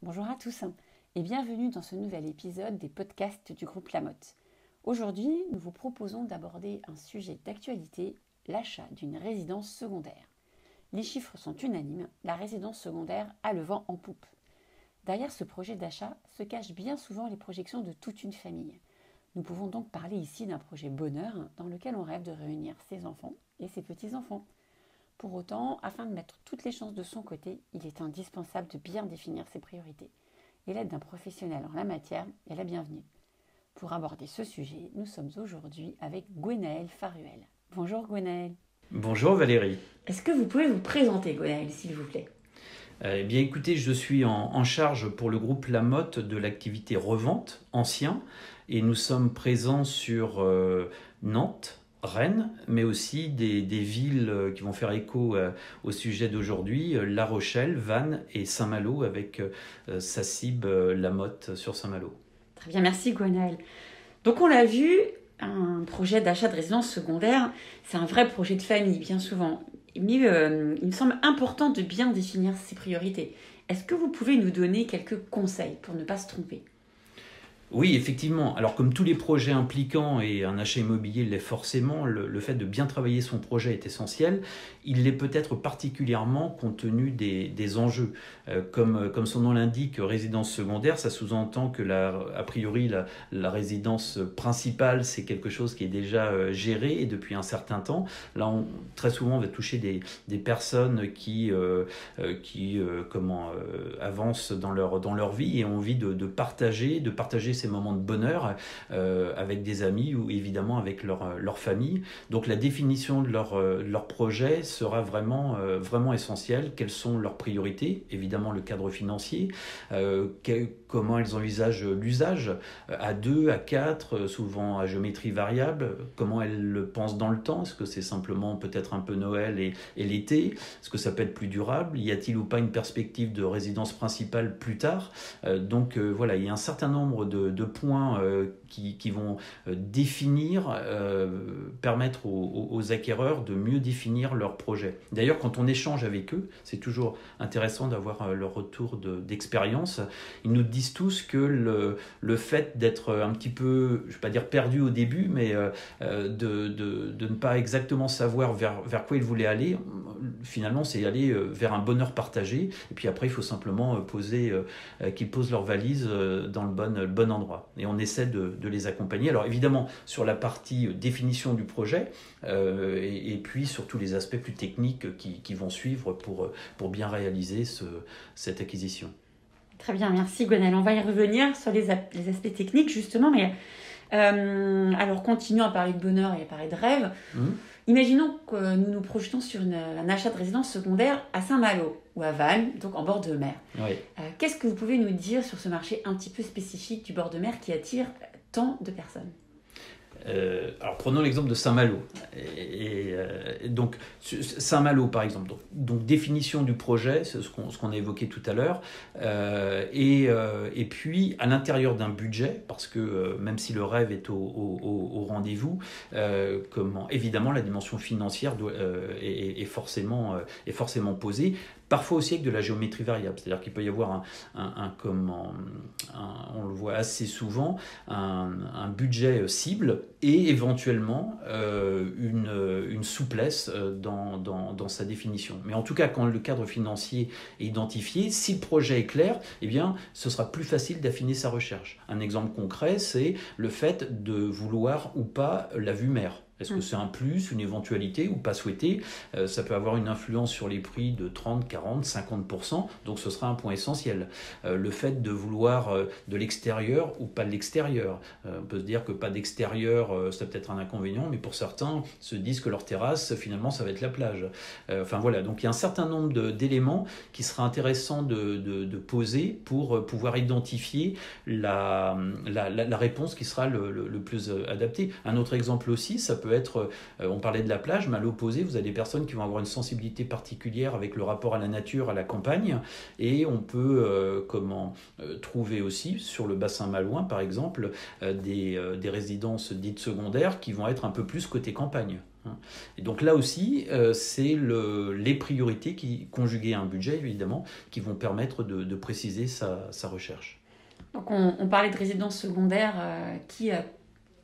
Bonjour à tous et bienvenue dans ce nouvel épisode des podcasts du groupe Lamotte. Aujourd'hui, nous vous proposons d'aborder un sujet d'actualité, l'achat d'une résidence secondaire. Les chiffres sont unanimes, la résidence secondaire a le vent en poupe. Derrière ce projet d'achat se cachent bien souvent les projections de toute une famille. Nous pouvons donc parler ici d'un projet bonheur dans lequel on rêve de réunir ses enfants et ses petits-enfants. Pour autant, afin de mettre toutes les chances de son côté, il est indispensable de bien définir ses priorités. Et l'aide d'un professionnel en la matière est la bienvenue. Pour aborder ce sujet, nous sommes aujourd'hui avec Gwenaël Faruel. Bonjour Gwenaël. Bonjour Valérie. Est-ce que vous pouvez vous présenter Gwenaël, s'il vous plaît ? Eh bien écoutez, je suis en charge pour le groupe Lamotte de l'activité revente ancien et nous sommes présents sur Nantes, Rennes, mais aussi des villes qui vont faire écho au sujet d'aujourd'hui, La Rochelle, Vannes et Saint-Malo avec sa cible Lamotte sur Saint-Malo. Très bien, merci Gwenaël. Donc on l'a vu, un projet d'achat de résidence secondaire, c'est un vrai projet de famille, bien souvent. Mais il me semble important de bien définir ses priorités. Est-ce que vous pouvez nous donner quelques conseils pour ne pas se tromper ? Oui, effectivement. Alors, comme tous les projets impliquants, et un achat immobilier l'est forcément, le fait de bien travailler son projet est essentiel. Il l'est peut-être particulièrement compte tenu des enjeux. Comme son nom l'indique, résidence secondaire, ça sous-entend que, a priori, la résidence principale, c'est quelque chose qui est déjà géré et depuis un certain temps. Là, très souvent, on va toucher des personnes qui avancent dans leur vie et ont envie de partager ces moments de bonheur avec des amis ou évidemment avec leur famille. Donc la définition de leur projet sera vraiment essentielle. Quelles sont leurs priorités ? Évidemment le cadre financier, comment elles envisagent l'usage à 2, à 4, souvent à géométrie variable, comment elles le pensent dans le temps. Est-ce que c'est simplement peut-être un peu Noël et l'été ? Est-ce que ça peut être plus durable ? Y a-t-il ou pas une perspective de résidence principale plus tard ? Donc voilà, il y a un certain nombre de points qui vont permettre aux acquéreurs de mieux définir leur projet. D'ailleurs, quand on échange avec eux, c'est toujours intéressant d'avoir leur retour d'expérience. Ils nous disent tous que le fait d'être un petit peu, je ne vais pas dire perdu au début, mais de ne pas exactement savoir vers quoi ils voulaient aller, finalement, c'est aller vers un bonheur partagé. Et puis après, il faut simplement qu'ils posent leur valise dans le bon endroit. Et on essaie de les accompagner. Alors évidemment, sur la partie définition du projet, et puis sur tous les aspects plus techniques qui vont suivre pour bien réaliser cette acquisition. Très bien, merci Gwenaël. On va y revenir sur les aspects techniques justement, mais alors continuons à parler de bonheur et à parler de rêve. Imaginons que nous nous projetons sur un achat de résidence secondaire à Saint-Malo ou à Vannes, donc en bord de mer. Oui. Qu'est-ce que vous pouvez nous dire sur ce marché un petit peu spécifique du bord de mer qui attire tant de personnes ? Alors prenons l'exemple de Saint-Malo. Donc Saint-Malo par exemple. Donc définition du projet, c'est ce qu'on a évoqué tout à l'heure. Et puis à l'intérieur d'un budget, parce que même si le rêve est au rendez-vous, évidemment la dimension financière est forcément posée. Parfois aussi avec de la géométrie variable, c'est-à-dire qu'il peut y avoir on le voit assez souvent, un budget cible et éventuellement une souplesse dans sa définition. Mais en tout cas, quand le cadre financier est identifié, si le projet est clair, eh bien, ce sera plus facile d'affiner sa recherche. Un exemple concret, c'est le fait de vouloir ou pas la vue mer. Est-ce que c'est un plus, une éventualité ou pas souhaité ? Ça peut avoir une influence sur les prix de 30, 40, 50%, donc ce sera un point essentiel. Le fait de vouloir de l'extérieur ou pas de l'extérieur. On peut se dire que pas d'extérieur, c'est peut-être un inconvénient, mais pour certains se disent que leur terrasse, finalement, ça va être la plage. Enfin voilà, donc il y a un certain nombre d'éléments qui sera intéressant de poser pour pouvoir identifier la réponse qui sera le plus adaptée. Un autre exemple aussi, ça peut être, on parlait de la plage, mais à l'opposé, vous avez des personnes qui vont avoir une sensibilité particulière avec le rapport à la nature, à la campagne, et on peut trouver aussi sur le bassin malouin, par exemple, des résidences dites secondaires qui vont être un peu plus côté campagne. hein. Et donc là aussi, c'est les priorités conjuguées à un budget, évidemment, qui vont permettre de préciser sa recherche. Donc on parlait de résidence secondaire qui,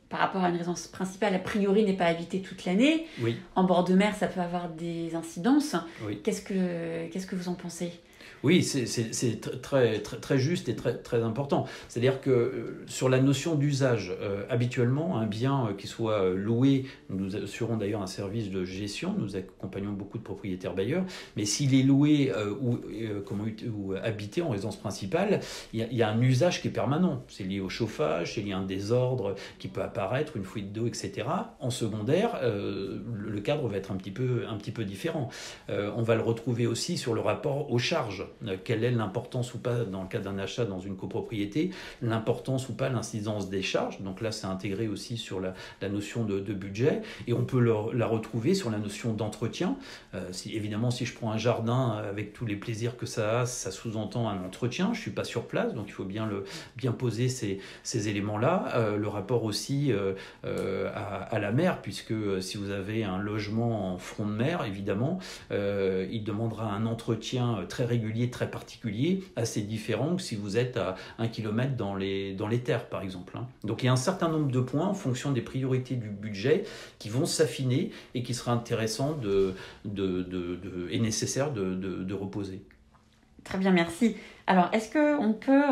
par rapport à une résidence principale, a priori n'est pas habitée toute l'année. Oui. En bord de mer, ça peut avoir des incidences. Oui. Qu'est-ce que vous en pensez ? Oui, c'est très juste et très important. C'est-à-dire que sur la notion d'usage, habituellement, un bien qui soit loué, nous assurons d'ailleurs un service de gestion, nous accompagnons beaucoup de propriétaires bailleurs, mais s'il est loué ou habité en résidence principale, il y a un usage qui est permanent. C'est lié au chauffage, c'est lié à un désordre qui peut apparaître, une fuite d'eau, etc. En secondaire, le cadre va être un petit peu différent. On va le retrouver aussi sur le rapport aux charges. Quelle est l'importance ou pas, dans le cas d'un achat dans une copropriété, l'importance ou pas, l'incidence des charges. Donc là, c'est intégré aussi sur la notion de budget. Et on peut la retrouver sur la notion d'entretien. Évidemment, si je prends un jardin avec tous les plaisirs que ça a, ça sous-entend un entretien. Je ne suis pas sur place, donc il faut bien poser ces éléments-là. Le rapport aussi à la mer, puisque si vous avez un logement en front de mer, évidemment, il demandera un entretien très régulier, très particulier, assez différent que si vous êtes à 1 kilomètre dans les terres, par exemple. Donc il y a un certain nombre de points en fonction des priorités du budget qui vont s'affiner et qui sera intéressant et nécessaire de reposer. Très bien, merci. Alors, est-ce qu'on peut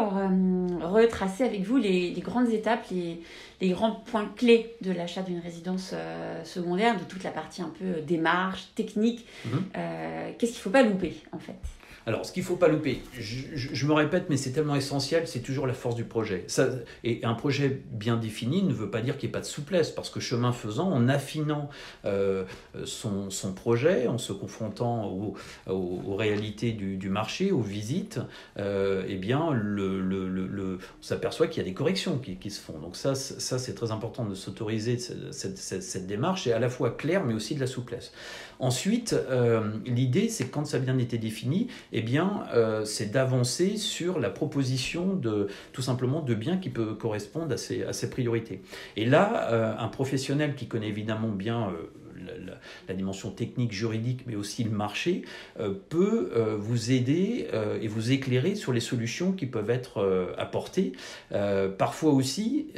retracer avec vous les grandes étapes, les grands points clés de l'achat d'une résidence secondaire, de toute la partie un peu démarche, technique Qu'est-ce qu'il ne faut pas louper, en fait ? Alors, ce qu'il ne faut pas louper, je me répète, mais c'est tellement essentiel, c'est toujours la force du projet. Et un projet bien défini ne veut pas dire qu'il n'y ait pas de souplesse, parce que chemin faisant, en affinant son projet, en se confrontant aux réalités du marché, aux visites, eh bien, on s'aperçoit qu'il y a des corrections qui se font. Donc ça c'est très important de s'autoriser cette démarche, et à la fois claire, mais aussi de la souplesse. Ensuite, l'idée, c'est que quand ça a bien été défini, eh bien, c'est d'avancer sur la proposition tout simplement de biens qui peuvent correspondre à ces priorités. Et là, un professionnel qui connaît évidemment bien la dimension technique, juridique, mais aussi le marché, peut vous aider et vous éclairer sur les solutions qui peuvent être apportées. Parfois aussi,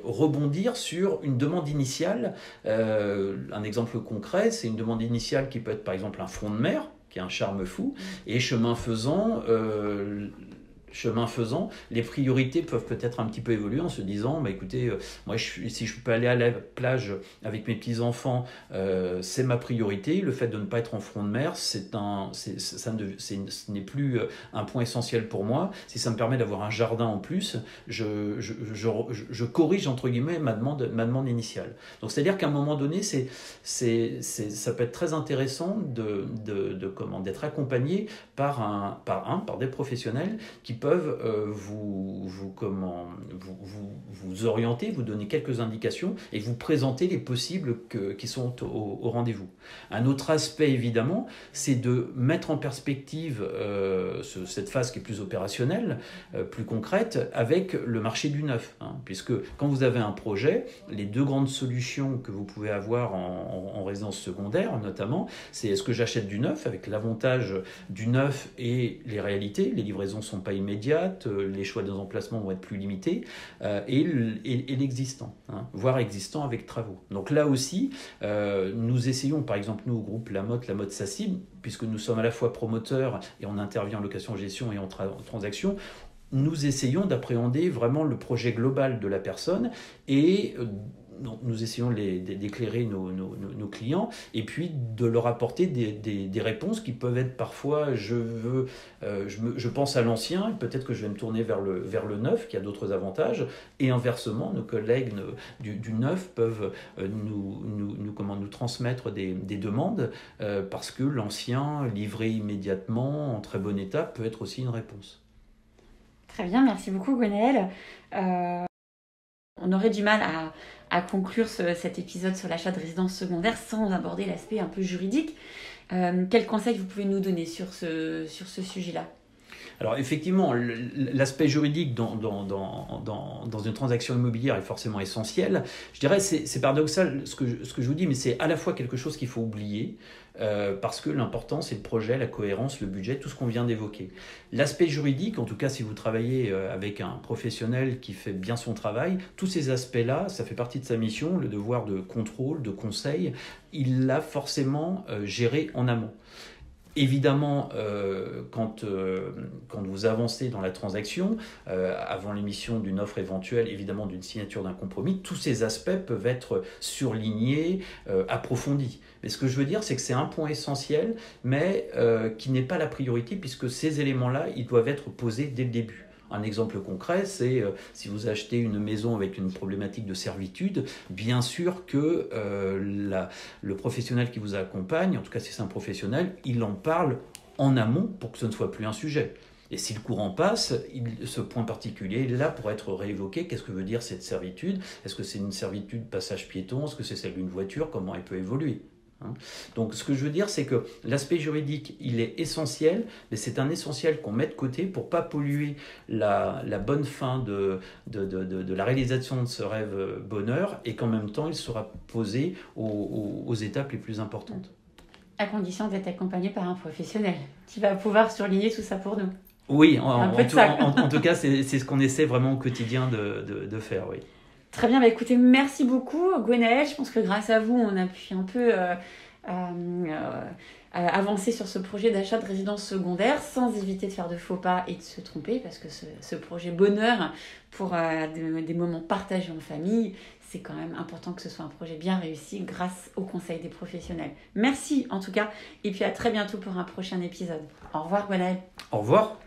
rebondir sur une demande initiale. Un exemple concret, c'est une demande initiale qui peut être par exemple un front de mer, qui a un charme fou, et chemin faisant, les priorités peuvent peut-être un petit peu évoluer en se disant, écoutez, moi si je peux aller à la plage avec mes petits-enfants, c'est ma priorité. Le fait de ne pas être en front de mer, ce n'est plus un point essentiel pour moi. Si ça me permet d'avoir un jardin en plus, je corrige entre guillemets ma demande initiale. Donc c'est-à-dire qu'à un moment donné, ça peut être très intéressant d'être accompagné par des professionnels qui peuvent vous orienter, vous donner quelques indications et vous présenter les possibles qui sont au rendez-vous. Un autre aspect, évidemment, c'est de mettre en perspective cette phase qui est plus opérationnelle, plus concrète, avec le marché du neuf. Puisque quand vous avez un projet, les deux grandes solutions que vous pouvez avoir en résidence secondaire, notamment, c'est est-ce que j'achète du neuf, avec l'avantage du neuf et les réalités, les livraisons ne sont pas immédiates, les choix des emplacements vont être plus limités, et l'existant, voire existant avec travaux. Donc là aussi, nous essayons, par exemple, nous au groupe La Motte SACIB, puisque nous sommes à la fois promoteurs et on intervient en location-gestion et en transaction, nous essayons d'appréhender vraiment le projet global de la personne et nous essayons d'éclairer nos clients et puis de leur apporter des réponses qui peuvent être parfois je pense à l'ancien, peut-être que je vais me tourner vers le neuf qui a d'autres avantages, et inversement nos collègues du neuf peuvent nous transmettre des demandes parce que l'ancien livré immédiatement en très bon état peut être aussi une réponse. Très bien, merci beaucoup Gwenaëlle. On aurait du mal à conclure cet épisode sur l'achat de résidence secondaire sans aborder l'aspect un peu juridique. Quels conseils vous pouvez nous donner sur ce sujet-là ? Alors effectivement, l'aspect juridique dans une transaction immobilière est forcément essentiel. Je dirais c'est paradoxal ce que je vous dis, mais c'est à la fois quelque chose qu'il faut oublier, parce que l'important c'est le projet, la cohérence, le budget, tout ce qu'on vient d'évoquer. L'aspect juridique, en tout cas si vous travaillez avec un professionnel qui fait bien son travail, tous ces aspects-là, ça fait partie de sa mission, le devoir de contrôle, de conseil, il l'a forcément géré en amont. Évidemment, quand vous avancez dans la transaction, avant l'émission d'une offre éventuelle, évidemment d'une signature d'un compromis, tous ces aspects peuvent être surlignés, approfondis. Mais ce que je veux dire, c'est que c'est un point essentiel, mais qui n'est pas la priorité, puisque ces éléments-là, ils doivent être posés dès le début. Un exemple concret, c'est si vous achetez une maison avec une problématique de servitude, bien sûr que le professionnel qui vous accompagne, en tout cas si c'est un professionnel, il en parle en amont pour que ce ne soit plus un sujet. Et si le courant passe, ce point particulier est là pour être réévoqué. Qu'est-ce que veut dire cette servitude ? Est-ce que c'est une servitude passage piéton ? Est-ce que c'est celle d'une voiture ? Comment elle peut évoluer ? Donc ce que je veux dire, c'est que l'aspect juridique, il est essentiel, mais c'est un essentiel qu'on met de côté pour ne pas polluer la bonne fin de la réalisation de ce rêve bonheur, et qu'en même temps, il sera posé aux étapes les plus importantes. À condition d'être accompagné par un professionnel qui va pouvoir surligner tout ça pour nous. Oui, en tout cas, c'est ce qu'on essaie vraiment au quotidien de faire, oui. Très bien, écoutez, merci beaucoup Gwenaëlle. Je pense que grâce à vous, on a pu un peu avancer sur ce projet d'achat de résidence secondaire sans éviter de faire de faux pas et de se tromper, parce que ce projet bonheur pour des moments partagés en famille, c'est quand même important que ce soit un projet bien réussi grâce au conseil des professionnels. Merci en tout cas, et puis à très bientôt pour un prochain épisode. Au revoir Gwenaëlle. Au revoir.